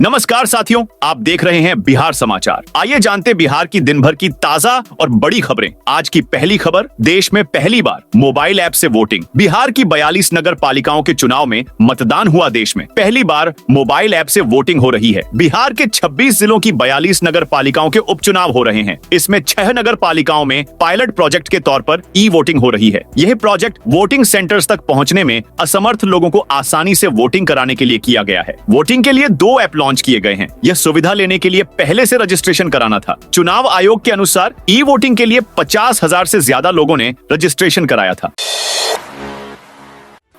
नमस्कार साथियों, आप देख रहे हैं बिहार समाचार। आइए जानते बिहार की दिन भर की ताजा और बड़ी खबरें। आज की पहली खबर, देश में पहली बार मोबाइल ऐप से वोटिंग। बिहार की 42 नगर पालिकाओं के चुनाव में मतदान हुआ। देश में पहली बार मोबाइल ऐप से वोटिंग हो रही है। बिहार के 26 जिलों की 42 नगर पालिकाओं के उपचुनाव हो रहे हैं। इसमें 6 नगर पालिकाओं में पायलट प्रोजेक्ट के तौर पर ई वोटिंग हो रही है। यह प्रोजेक्ट वोटिंग सेंटर्स तक पहुंचने में असमर्थ लोगों को आसानी से वोटिंग कराने के लिए किया गया है। वोटिंग के लिए 2 ऐप लॉन्च किए गए हैं। यह सुविधा लेने के लिए पहले से रजिस्ट्रेशन कराना था। चुनाव आयोग के अनुसार ई वोटिंग के लिए 50,000 से ज्यादा लोगों ने रजिस्ट्रेशन कराया था।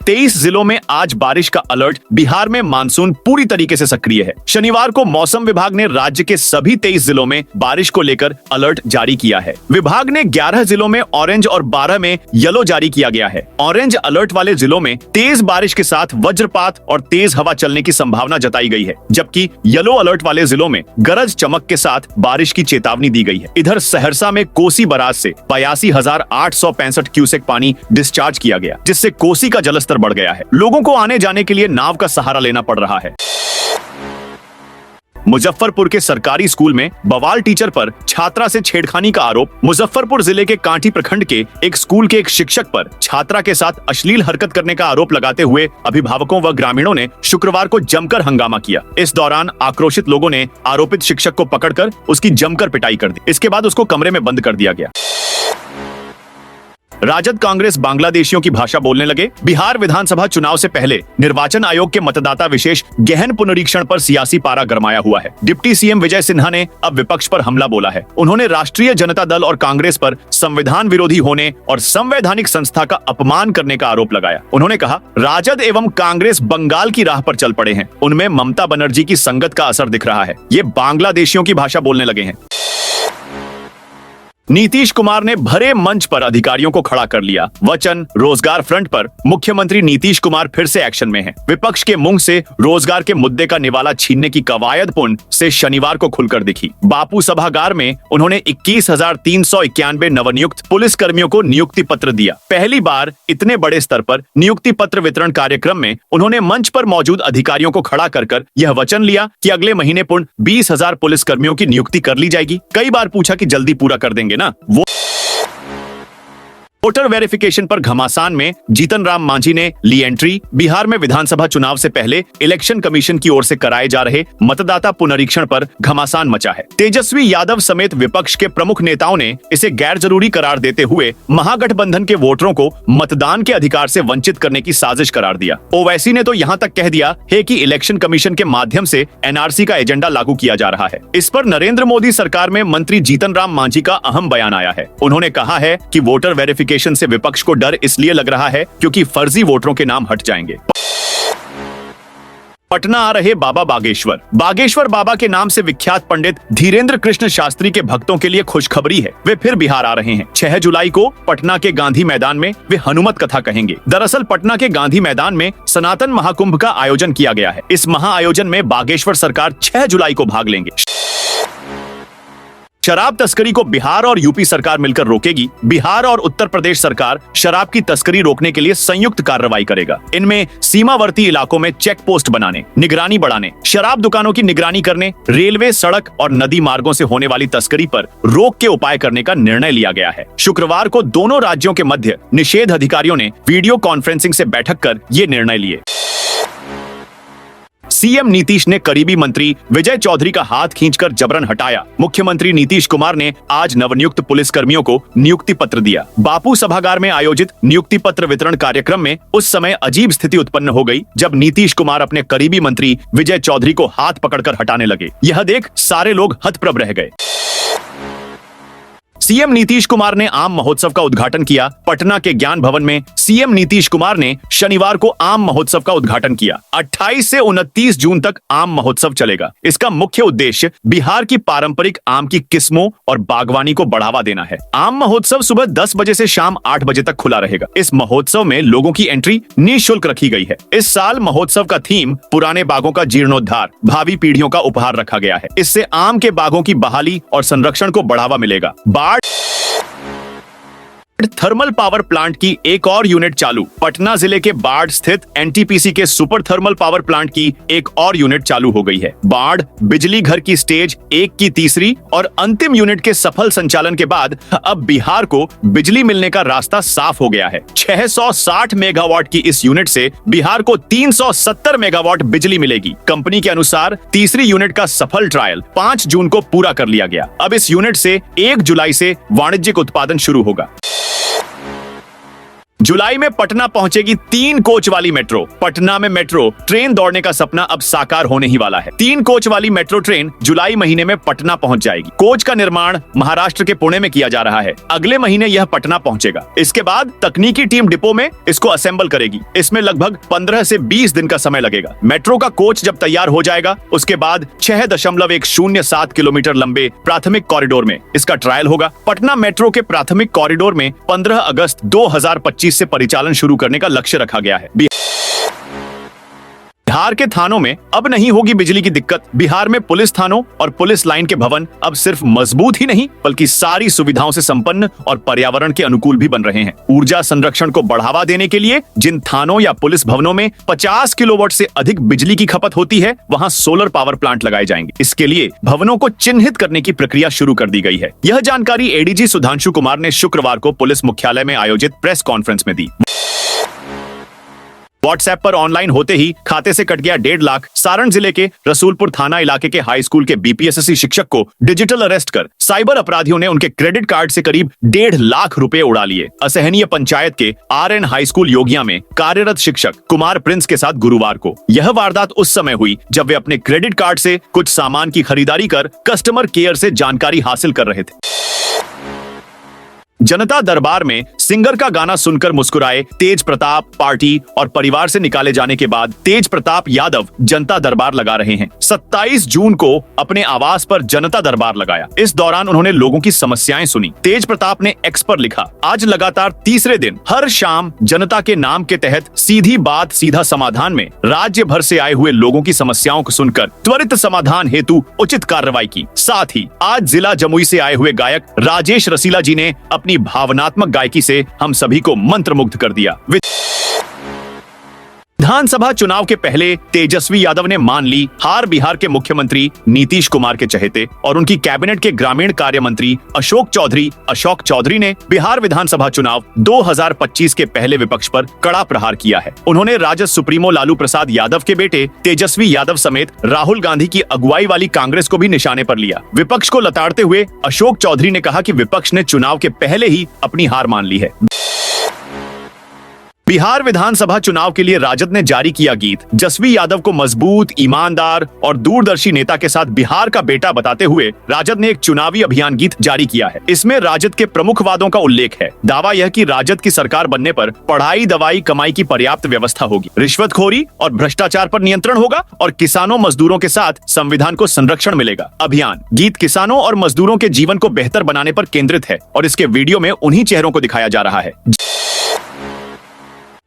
23 जिलों में आज बारिश का अलर्ट। बिहार में मानसून पूरी तरीके से सक्रिय है। शनिवार को मौसम विभाग ने राज्य के सभी 23 जिलों में बारिश को लेकर अलर्ट जारी किया है। विभाग ने 11 जिलों में ऑरेंज और 12 में येलो जारी किया गया है। ऑरेंज अलर्ट वाले जिलों में तेज बारिश के साथ वज्रपात और तेज हवा चलने की संभावना जताई गई है, जबकि येलो अलर्ट वाले जिलों में गरज चमक के साथ बारिश की चेतावनी दी गई है। इधर सहरसा में कोसी बराज से 82,865 क्यूसेक पानी डिस्चार्ज किया गया, जिससे कोसी का जलस्तर बढ़ गया है। लोगों को आने जाने के लिए नाव का सहारा लेना पड़ रहा है। मुजफ्फरपुर के सरकारी स्कूल में बवाल टीचर पर छात्रा से छेड़खानी का आरोप। मुजफ्फरपुर जिले के कांटी प्रखंड के एक स्कूल के एक शिक्षक पर छात्रा के साथ अश्लील हरकत करने का आरोप लगाते हुए अभिभावकों व ग्रामीणों ने शुक्रवार को जमकर हंगामा किया। इस दौरान आक्रोशित लोगों ने आरोपित शिक्षक को पकड़कर उसकी जमकर पिटाई कर दी। इसके बाद उसको कमरे में बंद कर दिया गया। राजद कांग्रेस बांग्लादेशियों की भाषा बोलने लगे। बिहार विधानसभा चुनाव से पहले निर्वाचन आयोग के मतदाता विशेष गहन पुनरीक्षण पर सियासी पारा गरमाया हुआ है। डिप्टी सीएम विजय सिन्हा ने अब विपक्ष पर हमला बोला है। उन्होंने राष्ट्रीय जनता दल और कांग्रेस पर संविधान विरोधी होने और संवैधानिक संस्था का अपमान करने का आरोप लगाया। उन्होंने कहा, राजद एवं कांग्रेस बंगाल की राह पर चल पड़े हैं। उनमें ममता बनर्जी की संगत का असर दिख रहा है। ये बांग्लादेशियों की भाषा बोलने लगे हैं। नीतीश कुमार ने भरे मंच पर अधिकारियों को खड़ा कर लिया। वचन रोजगार फ्रंट पर मुख्यमंत्री नीतीश कुमार फिर से एक्शन में हैं। विपक्ष के मुंह से रोजगार के मुद्दे का निवाला छीनने की कवायद पुन से शनिवार को खुलकर दिखी। बापू सभागार में उन्होंने 21,391 नवनियुक्त पुलिस कर्मियों को नियुक्ति पत्र दिया। पहली बार इतने बड़े स्तर पर नियुक्ति पत्र वितरण कार्यक्रम में उन्होंने मंच पर मौजूद अधिकारियों को खड़ा कर यह वचन लिया कि अगले महीने पूर्ण 20,000 पुलिस कर्मियों की नियुक्ति कर ली जाएगी। कई बार पूछा कि जल्दी पूरा कर देंगे ना। वोटर वेरिफिकेशन पर घमासान में जीतन राम मांझी ने ली एंट्री। बिहार में विधानसभा चुनाव से पहले इलेक्शन कमीशन की ओर से कराए जा रहे मतदाता पुनरीक्षण पर घमासान मचा है। तेजस्वी यादव समेत विपक्ष के प्रमुख नेताओं ने इसे गैर जरूरी करार देते हुए महागठबंधन के वोटरों को मतदान के अधिकार से वंचित करने की साजिश करार दिया। ओवैसी ने तो यहाँ तक कह दिया है कि इलेक्शन कमीशन के माध्यम से एनआरसी का एजेंडा लागू किया जा रहा है। इस पर नरेंद्र मोदी सरकार में मंत्री जीतन राम मांझी का अहम बयान आया है। उन्होंने कहा है कि वोटर वेरिफिकेशन से विपक्ष को डर इसलिए लग रहा है क्योंकि फर्जी वोटरों के नाम हट जाएंगे। पटना आ रहे बाबा बागेश्वर। बागेश्वर बाबा के नाम से विख्यात पंडित धीरेन्द्र कृष्ण शास्त्री के भक्तों के लिए खुशखबरी है। वे फिर बिहार आ रहे हैं। 6 जुलाई को पटना के गांधी मैदान में वे हनुमत कथा कहेंगे। दरअसल पटना के गांधी मैदान में सनातन महाकुंभ का आयोजन किया गया है। इस महाआयोजन में बागेश्वर सरकार 6 जुलाई को भाग लेंगे। शराब तस्करी को बिहार और यूपी सरकार मिलकर रोकेगी। बिहार और उत्तर प्रदेश सरकार शराब की तस्करी रोकने के लिए संयुक्त कार्रवाई करेगा। इनमें सीमावर्ती इलाकों में चेक पोस्ट बनाने, निगरानी बढ़ाने, शराब दुकानों की निगरानी करने, रेलवे, सड़क और नदी मार्गों से होने वाली तस्करी पर रोक के उपाय करने का निर्णय लिया गया है। शुक्रवार को दोनों राज्यों के मध्य निषेध अधिकारियों ने वीडियो कॉन्फ्रेंसिंग से बैठक कर ये निर्णय लिए। सीएम नीतीश ने करीबी मंत्री विजय चौधरी का हाथ खींचकर जबरन हटाया। मुख्यमंत्री नीतीश कुमार ने आज नवनियुक्त पुलिस कर्मियों को नियुक्ति पत्र दिया। बापू सभागार में आयोजित नियुक्ति पत्र वितरण कार्यक्रम में उस समय अजीब स्थिति उत्पन्न हो गई जब नीतीश कुमार अपने करीबी मंत्री विजय चौधरी को हाथ पकड़कर हटाने लगे। यह देख सारे लोग हतप्रभ रह गए। सीएम नीतीश कुमार ने आम महोत्सव का उद्घाटन किया। पटना के ज्ञान भवन में सीएम नीतीश कुमार ने शनिवार को आम महोत्सव का उद्घाटन किया। 28 से 29 जून तक आम महोत्सव चलेगा। इसका मुख्य उद्देश्य बिहार की पारंपरिक आम की किस्मों और बागवानी को बढ़ावा देना है। आम महोत्सव सुबह 10 बजे से शाम 8 बजे तक खुला रहेगा। इस महोत्सव में लोगों की एंट्री निःशुल्क रखी गई है। इस साल महोत्सव का थीम पुराने बागों का जीर्णोद्धार, भावी पीढ़ियों का उपहार रखा गया है। इससे आम के बागों की बहाली और संरक्षण को बढ़ावा मिलेगा। थर्मल पावर प्लांट की एक और यूनिट चालू। पटना जिले के बाढ़ स्थित एनटीपीसी के सुपर थर्मल पावर प्लांट की एक और यूनिट चालू हो गई है। बाढ़ बिजली घर की स्टेज 1 की तीसरी और अंतिम यूनिट के सफल संचालन के बाद अब बिहार को बिजली मिलने का रास्ता साफ हो गया है। 660 मेगावाट की इस यूनिट से बिहार को 370 मेगावाट बिजली मिलेगी। कंपनी के अनुसार तीसरी यूनिट का सफल ट्रायल 5 जून को पूरा कर लिया गया। अब इस यूनिट से 1 जुलाई से वाणिज्यिक उत्पादन शुरू होगा। जुलाई में पटना पहुंचेगी 3 कोच वाली मेट्रो। पटना में मेट्रो ट्रेन दौड़ने का सपना अब साकार होने ही वाला है। 3 कोच वाली मेट्रो ट्रेन जुलाई महीने में पटना पहुंच जाएगी। कोच का निर्माण महाराष्ट्र के पुणे में किया जा रहा है। अगले महीने यह पटना पहुंचेगा। इसके बाद तकनीकी टीम डिपो में इसको असेंबल करेगी। इसमें लगभग 15 से 20 दिन का समय लगेगा। मेट्रो का कोच जब तैयार हो जाएगा उसके बाद 6.107 किलोमीटर लंबे प्राथमिक कॉरिडोर में इसका ट्रायल होगा। पटना मेट्रो के प्राथमिक कॉरिडोर में 15 अगस्त 2025 से परिचालन शुरू करने का लक्ष्य रखा गया है। बिहार के थानों में अब नहीं होगी बिजली की दिक्कत। बिहार में पुलिस थानों और पुलिस लाइन के भवन अब सिर्फ मजबूत ही नहीं बल्कि सारी सुविधाओं से संपन्न और पर्यावरण के अनुकूल भी बन रहे हैं। ऊर्जा संरक्षण को बढ़ावा देने के लिए जिन थानों या पुलिस भवनों में 50 किलोवाट से अधिक बिजली की खपत होती है वहां सोलर पावर प्लांट लगाए जाएंगे। इसके लिए भवनों को चिन्हित करने की प्रक्रिया शुरू कर दी गई है। यह जानकारी एडीजी सुधांशु कुमार ने शुक्रवार को पुलिस मुख्यालय में आयोजित प्रेस कॉन्फ्रेंस में दी। व्हाट्सएप पर ऑनलाइन होते ही खाते से कट गया 1.5 लाख। सारण जिले के रसूलपुर थाना इलाके के हाई स्कूल के बीपीएससी शिक्षक को डिजिटल अरेस्ट कर साइबर अपराधियों ने उनके क्रेडिट कार्ड से करीब 1.5 लाख रुपए उड़ा लिए। असहनीय पंचायत के आरएन हाई स्कूल योगिया में कार्यरत शिक्षक कुमार प्रिंस के साथ गुरुवार को यह वारदात उस समय हुई जब वे अपने क्रेडिट कार्ड से कुछ सामान की खरीदारी कर कस्टमर केयर से जानकारी हासिल कर रहे थे। जनता दरबार में सिंगर का गाना सुनकर मुस्कुराए तेज प्रताप पार्टी और परिवार से निकाले जाने के बाद तेज प्रताप यादव जनता दरबार लगा रहे हैं। 27 जून को अपने आवास पर जनता दरबार लगाया। इस दौरान उन्होंने लोगों की समस्याएं सुनी। तेज प्रताप ने एक्स पर लिखा, आज लगातार तीसरे दिन हर शाम जनता के नाम के तहत सीधी बात सीधा समाधान में राज्य भर से आए हुए लोगों की समस्याओं को सुनकर त्वरित समाधान हेतु उचित कार्रवाई की। साथ ही आज जिला जमुई से आए हुए गायक राजेश रसीला जी ने अपनी भावनात्मक गायकी से हम सभी को मंत्रमुग्ध कर दिया। विधानसभा चुनाव के पहले तेजस्वी यादव ने मान ली हार। बिहार के मुख्यमंत्री नीतीश कुमार के चहेते और उनकी कैबिनेट के ग्रामीण कार्य मंत्री अशोक चौधरी ने बिहार विधानसभा चुनाव 2025 के पहले विपक्ष पर कड़ा प्रहार किया है। उन्होंने राजद सुप्रीमो लालू प्रसाद यादव के बेटे तेजस्वी यादव समेत राहुल गांधी की अगुवाई वाली कांग्रेस को भी निशाने पर लिया। विपक्ष को लताड़ते हुए अशोक चौधरी ने कहा कि विपक्ष ने चुनाव के पहले ही अपनी हार मान ली है। बिहार विधानसभा चुनाव के लिए राजद ने जारी किया गीत। जसवी यादव को मजबूत, ईमानदार और दूरदर्शी नेता के साथ बिहार का बेटा बताते हुए राजद ने एक चुनावी अभियान गीत जारी किया है। इसमें राजद के प्रमुख वादों का उल्लेख है। दावा यह कि राजद की सरकार बनने पर पढ़ाई, दवाई, कमाई की पर्याप्त व्यवस्था होगी, रिश्वतखोरी और भ्रष्टाचार पर नियंत्रण होगा और किसानों मजदूरों के साथ संविधान को संरक्षण मिलेगा। अभियान गीत किसानों और मजदूरों के जीवन को बेहतर बनाने पर केंद्रित है और इसके वीडियो में उन्हीं चेहरों को दिखाया जा रहा है।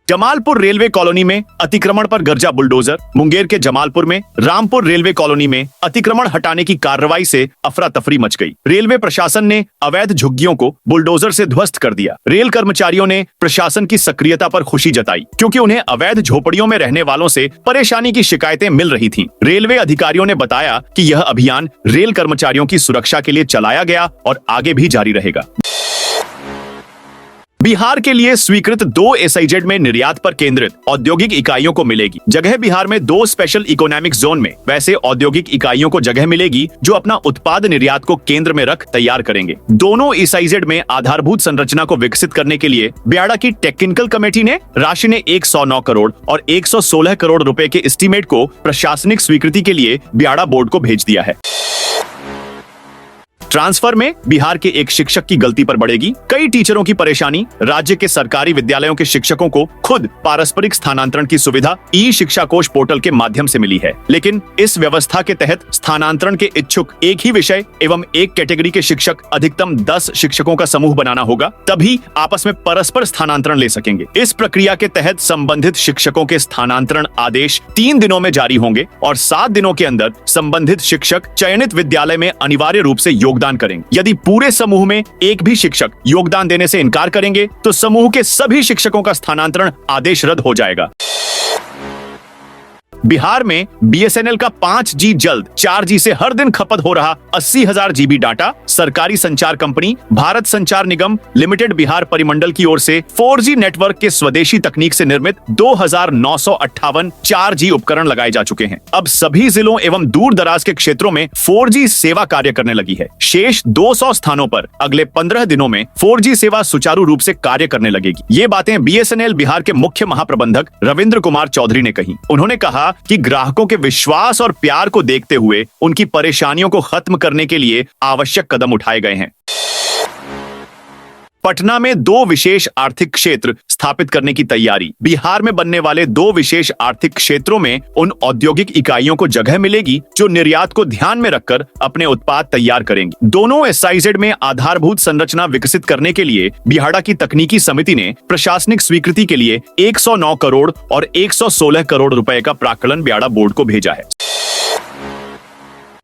जमालपुर रेलवे कॉलोनी में अतिक्रमण पर गरजा बुलडोजर। मुंगेर के जमालपुर में रामपुर रेलवे कॉलोनी में अतिक्रमण हटाने की कार्रवाई से अफरा तफरी मच गई। रेलवे प्रशासन ने अवैध झुग्गियों को बुलडोजर से ध्वस्त कर दिया। रेल कर्मचारियों ने प्रशासन की सक्रियता पर खुशी जताई क्योंकि उन्हें अवैध झोपड़ियों में रहने वालों से परेशानी की शिकायतें मिल रही थीं। रेलवे अधिकारियों ने बताया कि यह अभियान रेल कर्मचारियों की सुरक्षा के लिए चलाया गया और आगे भी जारी रहेगा। बिहार के लिए स्वीकृत 2 एसआईजेड में निर्यात पर केंद्रित औद्योगिक इकाइयों को मिलेगी जगह। बिहार में 2 स्पेशल इकोनॉमिक जोन में वैसे औद्योगिक इकाइयों को जगह मिलेगी जो अपना उत्पाद निर्यात को केंद्र में रख तैयार करेंगे। दोनों एसआईजेड में आधारभूत संरचना को विकसित करने के लिए ब्याडा की टेक्निकल कमेटी ने राशि ने 109 करोड़ और 116 करोड़ रुपए के एस्टीमेट को प्रशासनिक स्वीकृति के लिए ब्याडा बोर्ड को भेज दिया है। ट्रांसफर में बिहार के एक शिक्षक की गलती पर बढ़ेगी कई टीचरों की परेशानी। राज्य के सरकारी विद्यालयों के शिक्षकों को खुद पारस्परिक स्थानांतरण की सुविधा ई शिक्षा कोष पोर्टल के माध्यम से मिली है, लेकिन इस व्यवस्था के तहत स्थानांतरण के इच्छुक एक ही विषय एवं एक कैटेगरी के शिक्षक अधिकतम 10 शिक्षकों का समूह बनाना होगा, तभी आपस में परस्पर स्थानांतरण ले सकेंगे। इस प्रक्रिया के तहत संबंधित शिक्षकों के स्थानांतरण आदेश 3 दिनों में जारी होंगे और 7 दिनों के अंदर संबंधित शिक्षक चयनित विद्यालय में अनिवार्य रूप से योगदान योगदान करेंगे। यदि पूरे समूह में एक भी शिक्षक योगदान देने से इनकार करेंगे तो समूह के सभी शिक्षकों का स्थानांतरण आदेश रद्द हो जाएगा। बिहार में बीएसएनएल का 5G जल्द 4G से हर दिन खपत हो रहा 80,000 GB डाटा। सरकारी संचार कंपनी भारत संचार निगम लिमिटेड बिहार परिमंडल की ओर से 4G नेटवर्क के स्वदेशी तकनीक से निर्मित 2,958 4G उपकरण लगाए जा चुके हैं। अब सभी जिलों एवं दूर दराज के क्षेत्रों में 4G सेवा कार्य करने लगी है। शेष 200 स्थानों पर अगले 15 दिनों में 4G सेवा सुचारू रूप से कार्य करने लगेगी। ये बातें बीएसएनएल बिहार के मुख्य महाप्रबंधक रविंद्र कुमार चौधरी ने कही। उन्होंने कहा कि ग्राहकों के विश्वास और प्यार को देखते हुए उनकी परेशानियों को खत्म करने के लिए आवश्यक कदम उठाए गए हैं। पटना में 2 विशेष आर्थिक क्षेत्र स्थापित करने की तैयारी। बिहार में बनने वाले 2 विशेष आर्थिक क्षेत्रों में उन औद्योगिक इकाइयों को जगह मिलेगी जो निर्यात को ध्यान में रखकर अपने उत्पाद तैयार करेंगी। दोनों एसआईजेड में आधारभूत संरचना विकसित करने के लिए बिहाड़ा की तकनीकी समिति ने प्रशासनिक स्वीकृति के लिए 109 करोड़ और 116 करोड़ रुपए का प्राक्कलन बिहाड़ा बोर्ड को भेजा है।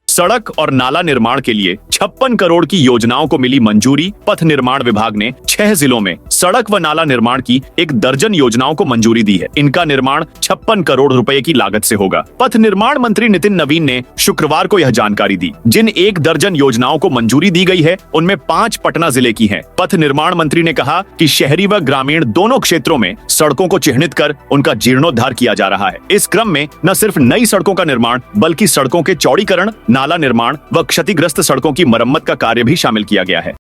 सड़क और नाला निर्माण के लिए 56 करोड़ की योजनाओं को मिली मंजूरी। पथ निर्माण विभाग ने 6 जिलों में सड़क व नाला निर्माण की 1 दर्जन योजनाओं को मंजूरी दी है। इनका निर्माण 56 करोड़ रुपए की लागत से होगा। पथ निर्माण मंत्री नितिन नवीन ने शुक्रवार को यह जानकारी दी। जिन 1 दर्जन योजनाओं को मंजूरी दी गई है उनमें 5 पटना जिले की है। पथ निर्माण मंत्री ने कहा कि शहरी व ग्रामीण दोनों क्षेत्रों में सड़कों को चिन्हित कर उनका जीर्णोद्धार किया जा रहा है। इस क्रम में न सिर्फ नई सड़कों का निर्माण बल्कि सड़कों के चौड़ीकरण, नाला निर्माण व क्षतिग्रस्त सड़कों की मरम्मत का कार्य भी शामिल किया गया है।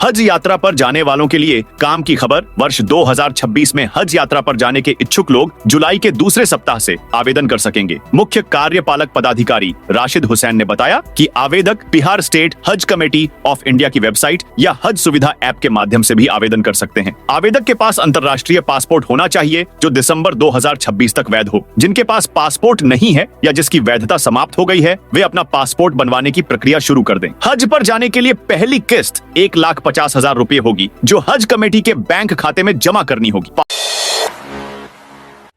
हज यात्रा पर जाने वालों के लिए काम की खबर। वर्ष 2026 में हज यात्रा पर जाने के इच्छुक लोग जुलाई के दूसरे सप्ताह से आवेदन कर सकेंगे। मुख्य कार्यपालक पदाधिकारी राशिद हुसैन ने बताया कि आवेदक बिहार स्टेट हज कमेटी ऑफ इंडिया की वेबसाइट या हज सुविधा ऐप के माध्यम से भी आवेदन कर सकते हैं। आवेदक के पास अंतर्राष्ट्रीय पासपोर्ट होना चाहिए जो दिसंबर 2026 तक वैध हो। जिनके पास पासपोर्ट नहीं है या जिसकी वैधता समाप्त हो गई है वे अपना पासपोर्ट बनवाने की प्रक्रिया शुरू कर दें। हज पर जाने के लिए पहली किस्त 1,50,000 रुपए होगी जो हज कमेटी के बैंक खाते में जमा करनी होगी।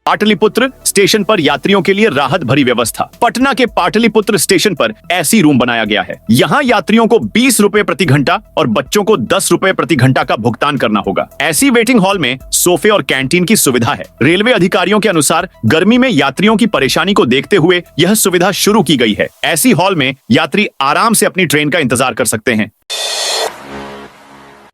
पाटलिपुत्र स्टेशन पर यात्रियों के लिए राहत भरी व्यवस्था। पटना के पाटलिपुत्र स्टेशन पर एसी रूम बनाया गया है। यहाँ यात्रियों को 20 रुपए प्रति घंटा और बच्चों को 10 रुपए प्रति घंटा का भुगतान करना होगा। एसी वेटिंग हॉल में सोफे और कैंटीन की सुविधा है। रेलवे अधिकारियों के अनुसार गर्मी में यात्रियों की परेशानी को देखते हुए यह सुविधा शुरू की गई है। एसी हॉल में यात्री आराम से अपनी ट्रेन का इंतजार कर सकते हैं।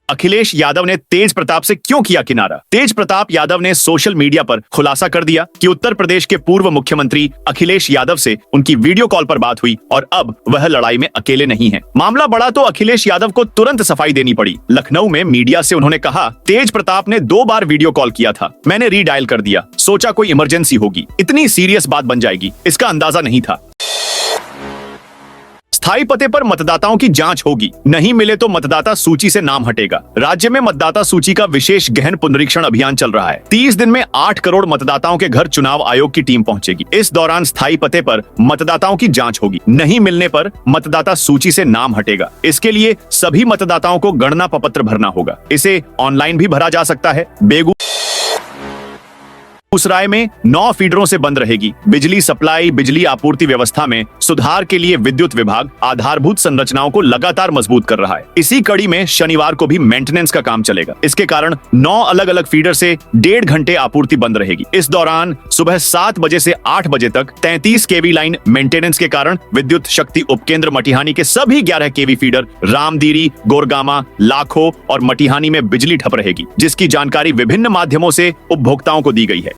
अखिलेश यादव ने तेज प्रताप से क्यों किया किनारा। तेज प्रताप यादव ने सोशल मीडिया पर खुलासा कर दिया कि उत्तर प्रदेश के पूर्व मुख्यमंत्री अखिलेश यादव से उनकी वीडियो कॉल पर बात हुई और अब वह लड़ाई में अकेले नहीं हैं। मामला बढ़ा तो अखिलेश यादव को तुरंत सफाई देनी पड़ी। लखनऊ में मीडिया से उन्होंने कहा, तेज प्रताप ने 2 बार वीडियो कॉल किया था, मैंने रीडायल कर दिया, सोचा कोई इमरजेंसी होगी, इतनी सीरियस बात बन जाएगी इसका अंदाजा नहीं था। स्थायी पते पर मतदाताओं की जांच होगी, नहीं मिले तो मतदाता सूची से नाम हटेगा। राज्य में मतदाता सूची का विशेष गहन पुनरीक्षण अभियान चल रहा है। 30 दिन में 8 करोड़ मतदाताओं के घर चुनाव आयोग की टीम पहुंचेगी। इस दौरान स्थायी पते पर मतदाताओं की जांच होगी, नहीं मिलने पर मतदाता सूची से नाम हटेगा। इसके लिए सभी मतदाताओं को गणना प्रपत्र भरना होगा। इसे ऑनलाइन भी भरा जा सकता है। बेगूसराय में 9 फीडरों से बंद रहेगी बिजली सप्लाई। बिजली आपूर्ति व्यवस्था में सुधार के लिए विद्युत विभाग आधारभूत संरचनाओं को लगातार मजबूत कर रहा है। इसी कड़ी में शनिवार को भी मेंटेनेंस का काम चलेगा। इसके कारण 9 अलग अलग फीडर से 1.5 घंटे आपूर्ति बंद रहेगी। इस दौरान सुबह 7 बजे से 8 बजे तक 33 केवी लाइन मेंटेनेंस के कारण विद्युत शक्ति उपकेंद्र मटिहानी के सभी 11 केवी फीडर रामदीरी, गोरगामा, लाखो और मटिहानी में बिजली ठप रहेगी, जिसकी जानकारी विभिन्न माध्यमों से उपभोक्ताओं को दी गई है।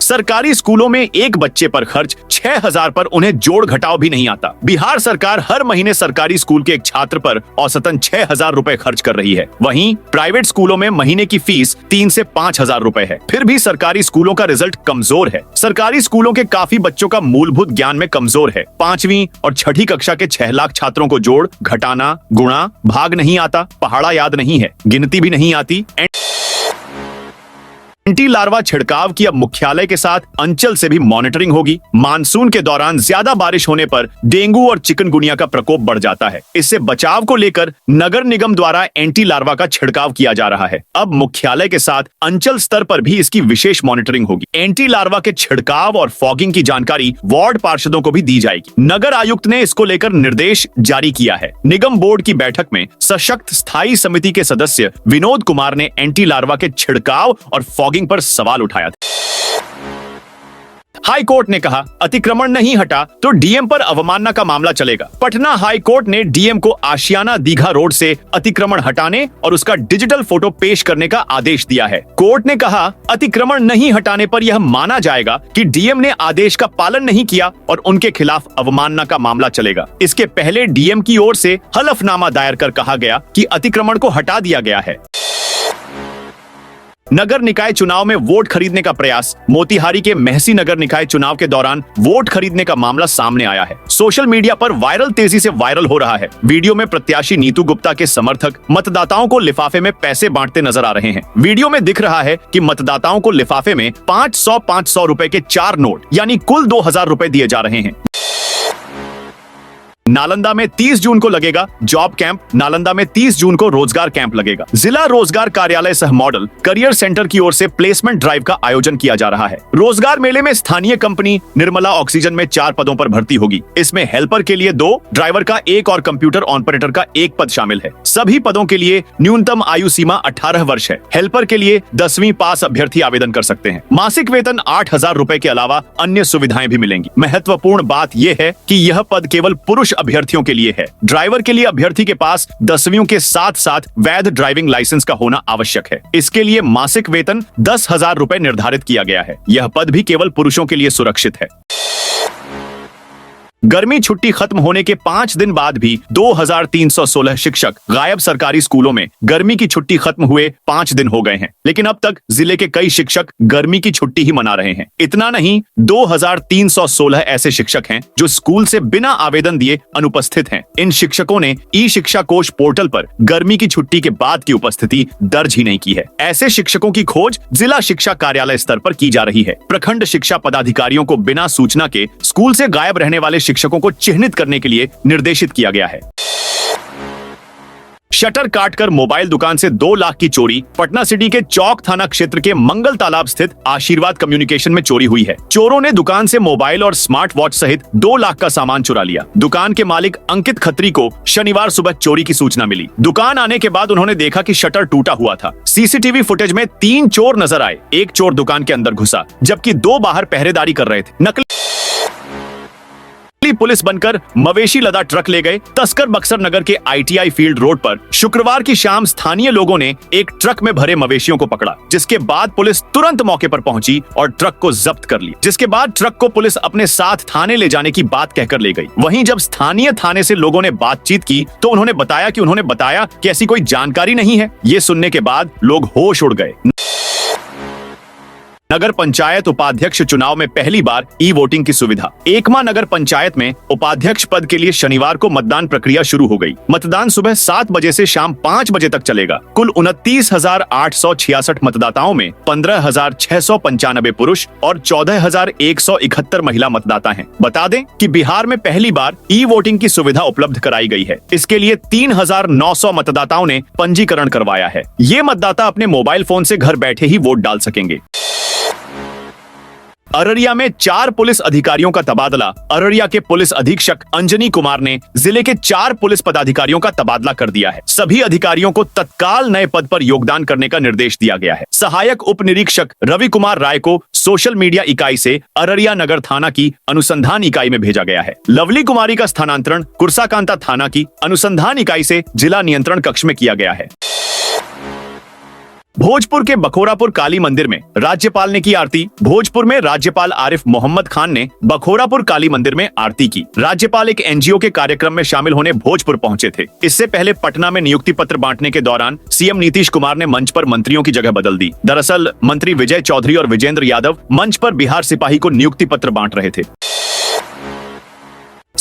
सरकारी स्कूलों में एक बच्चे पर खर्च 6,000 पर उन्हें जोड़ घटाव भी नहीं आता। बिहार सरकार हर महीने सरकारी स्कूल के एक छात्र पर औसतन 6,000 रुपए खर्च कर रही है। वहीं प्राइवेट स्कूलों में महीने की फीस 3 से 5,000 रुपए है। फिर भी सरकारी स्कूलों का रिजल्ट कमजोर है। सरकारी स्कूलों के काफी बच्चों का मूलभूत ज्ञान में कमजोर है। 5वीं और 6ठी कक्षा के 6 लाख छात्रों को जोड़, घटाना, गुणा, भाग नहीं आता, पहाड़ा याद नहीं है, गिनती भी नहीं आती। एंटी लार्वा छिड़काव की अब मुख्यालय के साथ अंचल से भी मॉनिटरिंग होगी। मानसून के दौरान ज्यादा बारिश होने पर डेंगू और चिकनगुनिया का प्रकोप बढ़ जाता है। इससे बचाव को लेकर नगर निगम द्वारा एंटी लार्वा का छिड़काव किया जा रहा है। अब मुख्यालय के साथ अंचल स्तर पर भी इसकी विशेष मॉनिटरिंग होगी। एंटी लार्वा के छिड़काव और फॉगिंग की जानकारी वार्ड पार्षदों को भी दी जाएगी। नगर आयुक्त ने इसको लेकर निर्देश जारी किया है। निगम बोर्ड की बैठक में सशक्त स्थायी समिति के सदस्य विनोद कुमार ने एंटी लार्वा के छिड़काव और फॉगिंग पर सवाल उठाया था। हाई कोर्ट ने कहा अतिक्रमण नहीं हटा तो डीएम पर अवमानना का मामला चलेगा। पटना हाई कोर्ट ने डीएम को आशियाना दीघा रोड से अतिक्रमण हटाने और उसका डिजिटल फोटो पेश करने का आदेश दिया है। कोर्ट ने कहा अतिक्रमण नहीं हटाने पर यह माना जाएगा कि डीएम ने आदेश का पालन नहीं किया और उनके खिलाफ अवमानना का मामला चलेगा। इसके पहले डीएम की ओर से हलफनामा दायर कर कहा गया कि अतिक्रमण को हटा दिया गया है। नगर निकाय चुनाव में वोट खरीदने का प्रयास। मोतिहारी के महसी नगर निकाय चुनाव के दौरान वोट खरीदने का मामला सामने आया है। सोशल मीडिया पर तेजी से वायरल हो रहा है। वीडियो में प्रत्याशी नीतू गुप्ता के समर्थक मतदाताओं को लिफाफे में पैसे बांटते नजर आ रहे हैं। वीडियो में दिख रहा है कि मतदाताओं को लिफाफे में 500 रुपए के 4 नोट यानी कुल 2000 रुपए दिए जा रहे हैं। नालंदा में 30 जून को लगेगा जॉब कैंप। नालंदा में 30 जून को रोजगार कैंप लगेगा। जिला रोजगार कार्यालय सह मॉडल करियर सेंटर की ओर से प्लेसमेंट ड्राइव का आयोजन किया जा रहा है। रोजगार मेले में स्थानीय कंपनी निर्मला ऑक्सीजन में 4 पदों पर भर्ती होगी। इसमें हेल्पर के लिए 2, ड्राइवर का 1 और कंप्यूटर ऑपरेटर का 1 पद शामिल है। सभी पदों के लिए न्यूनतम आयु सीमा 18 वर्ष है। हेल्पर के लिए 10वीं पास अभ्यर्थी आवेदन कर सकते हैं। मासिक वेतन 8000 रुपए के अलावा अन्य सुविधाएं भी मिलेंगी। महत्वपूर्ण बात यह है कि यह पद केवल पुरुष अभ्यर्थियों के लिए है। ड्राइवर के लिए अभ्यर्थी के पास 10वीं के साथ साथ वैध ड्राइविंग लाइसेंस का होना आवश्यक है। इसके लिए मासिक वेतन 10,000 रुपए निर्धारित किया गया है। यह पद भी केवल पुरुषों के लिए सुरक्षित है। गर्मी छुट्टी खत्म होने के 5 दिन बाद भी 2316 शिक्षक गायब। सरकारी स्कूलों में गर्मी की छुट्टी खत्म हुए 5 दिन हो गए हैं, लेकिन अब तक जिले के कई शिक्षक गर्मी की छुट्टी ही मना रहे हैं। इतना नहीं, 2316 ऐसे शिक्षक हैं जो स्कूल से बिना आवेदन दिए अनुपस्थित हैं। इन शिक्षकों ने ई शिक्षा कोश पोर्टल पर गर्मी की छुट्टी के बाद की उपस्थिति दर्ज ही नहीं की है। ऐसे शिक्षकों की खोज जिला शिक्षा कार्यालय स्तर पर की जा रही है। प्रखंड शिक्षा पदाधिकारियों को बिना सूचना के स्कूल से गायब रहने वाले शिक्षकों को चिन्हित करने के लिए निर्देशित किया गया है। शटर काटकर मोबाइल दुकान से 2 लाख की चोरी। पटना सिटी के चौक थाना क्षेत्र के मंगल तालाब स्थित आशीर्वाद कम्युनिकेशन में चोरी हुई है। चोरों ने दुकान से मोबाइल और स्मार्ट वॉच सहित 2 लाख का सामान चुरा लिया। दुकान के मालिक अंकित खत्री को शनिवार सुबह चोरी की सूचना मिली। दुकान आने के बाद उन्होंने देखा कि शटर टूटा हुआ था। सीसीटीवी फुटेज में 3 चोर नजर आए। एक चोर दुकान के अंदर घुसा जबकि 2 बाहर पहरेदारी कर रहे थे। नकली पुलिस बनकर मवेशी लदा ट्रक ले गए तस्कर। बक्सर नगर के आईटीआई फील्ड रोड पर शुक्रवार की शाम स्थानीय लोगों ने एक ट्रक में भरे मवेशियों को पकड़ा, जिसके बाद पुलिस तुरंत मौके पर पहुंची और ट्रक को जब्त कर लिया। जिसके बाद ट्रक को पुलिस अपने साथ थाने ले जाने की बात कहकर ले गई। वहीं जब स्थानीय थाने से लोगों ने बातचीत की तो उन्होंने बताया कि ऐसी कोई जानकारी नहीं है। ये सुनने के बाद लोग होश उड़ गए। नगर पंचायत उपाध्यक्ष चुनाव में पहली बार ई वोटिंग की सुविधा। एकमा नगर पंचायत में उपाध्यक्ष पद के लिए शनिवार को मतदान प्रक्रिया शुरू हो गई। मतदान सुबह 7 बजे से शाम 5 बजे तक चलेगा। कुल 29,866 मतदाताओं में 15,695 पुरुष और 14,171 महिला मतदाता हैं। बता दें कि बिहार में पहली बार ई वोटिंग की सुविधा उपलब्ध कराई गई है। इसके लिए 3,900 मतदाताओं ने पंजीकरण करवाया है। ये मतदाता अपने मोबाइल फोन से घर बैठे ही वोट डाल सकेंगे। अररिया में 4 पुलिस अधिकारियों का तबादला। अररिया के पुलिस अधीक्षक अंजनी कुमार ने जिले के 4 पुलिस पदाधिकारियों का तबादला कर दिया है। सभी अधिकारियों को तत्काल नए पद पर योगदान करने का निर्देश दिया गया है। सहायक उप निरीक्षक रवि कुमार राय को सोशल मीडिया इकाई से अररिया नगर थाना की अनुसंधान इकाई में भेजा गया है। लवली कुमारी का स्थानांतरण कुर्साकांता थाना की अनुसंधान इकाई से जिला नियंत्रण कक्ष में किया गया है। भोजपुर के बखोरापुर काली मंदिर में राज्यपाल ने की आरती। भोजपुर में राज्यपाल आरिफ मोहम्मद खान ने बखोरापुर काली मंदिर में आरती की। राज्यपाल एक एनजीओ के कार्यक्रम में शामिल होने भोजपुर पहुंचे थे। इससे पहले पटना में नियुक्ति पत्र बांटने के दौरान सीएम नीतीश कुमार ने मंच पर मंत्रियों की जगह बदल दी। दरअसल मंत्री विजय चौधरी और विजेंद्र यादव मंच पर बिहार सिपाही को नियुक्ति पत्र बांट रहे थे।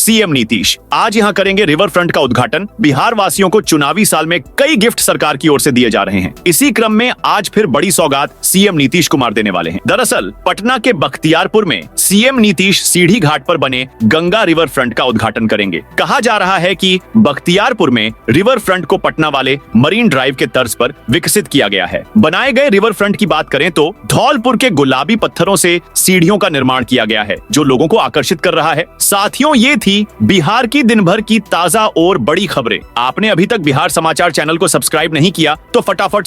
सीएम नीतीश आज यहां करेंगे रिवर फ्रंट का उद्घाटन। बिहार वासियों को चुनावी साल में कई गिफ्ट सरकार की ओर से दिए जा रहे हैं। इसी क्रम में आज फिर बड़ी सौगात सीएम नीतीश कुमार देने वाले हैं। दरअसल पटना के बख्तियारपुर में सीएम नीतीश सीढ़ी घाट पर बने गंगा रिवर फ्रंट का उद्घाटन करेंगे। कहा जा रहा है कि बख्तियारपुर में रिवर फ्रंट को पटना वाले मरीन ड्राइव के तर्ज पर विकसित किया गया है। बनाए गए रिवर फ्रंट की बात करें तो धौलपुर के गुलाबी पत्थरों से सीढ़ियों का निर्माण किया गया है, जो लोगों को आकर्षित कर रहा है। साथियों, ये थी बिहार की दिन भर की ताजा और बड़ी खबरें। आपने अभी तक बिहार समाचार चैनल को सब्सक्राइब नहीं किया तो फटाफट